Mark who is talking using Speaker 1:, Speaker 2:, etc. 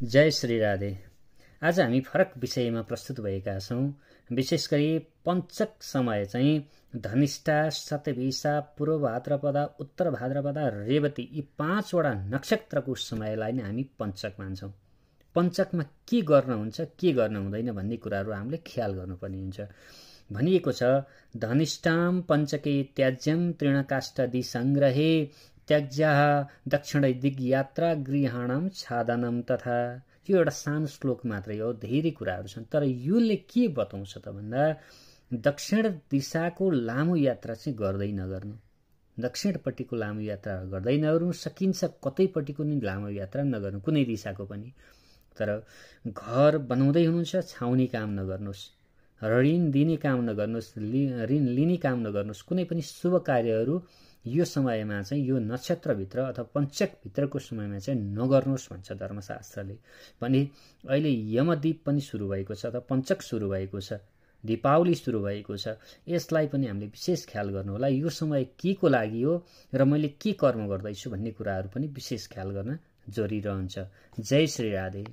Speaker 1: जय श्री राधे। आज हामी फरक विषयमा प्रस्तुत भएका छौं। विशेष गरी पञ्चक समय चाहिँ धनिष्ठा, शतभिषा, पूर्व भाद्रपदा, उत्तर भाद्रपदा, रेवती यी 5 वटा नक्षत्रको समयलाई नै हामी पञ्चक मान्छौं। पञ्चकमा के गर्न हुन्छ, के गर्न हुँदैन भन्ने कुराहरू हामीले ख्याल गर्नुपर्ने हुन्छ। भनिएको छ धनिष्ठाम पञ्चके त्याज्यम तृणकाष्ठादि संग्रहे त्याज्याः दक्षिण दिग यात्रा गृहाणाम छादनम तथा। यो एउटा सानो श्लोक मात्रै हो, धेरै कुराहरू छन्, तर योले के बताउँछ त भन्दा दक्षिण दिशाको लामो यात्रा चाहिँ गर्दै नगर्नु, दक्षिणपट्टिको लामो यात्रा गर्दै नगर्नु, सकिन्छ कतैपट्टिको नि लामो यात्रा नगर्नु, कुनै दिशाको पनि। तर घर बनाउँदै हुनुहुन्छ, छाउने काम नगर्नुहोस्, ऋण दिने काम नगर्नुहोस्, ऋण लिने काम नगर्नुहोस्, कुनै पनि शुभ कार्यहरू यो समयमा चाहिँ यो नक्षत्रभित्र अथवा पञ्चकभित्रको समयमा चाहिँ नगर्नुहोस् भन्छ धर्मशास्त्रले। भने अहिले यमदीप पनि सुरु भएको छ, अथवा पञ्चक सुरु भएको छ, दीपावली सुरु भएको छ। यसलाई पनि हामीले विशेष ख्याल गर्नु होला। यो समय के को लागि हो र मैले के कर्म गर्दैछु भन्ने कुराहरू पनि विशेष ख्याल गर्न जरुरी रहन्छ। जय श्री राधे।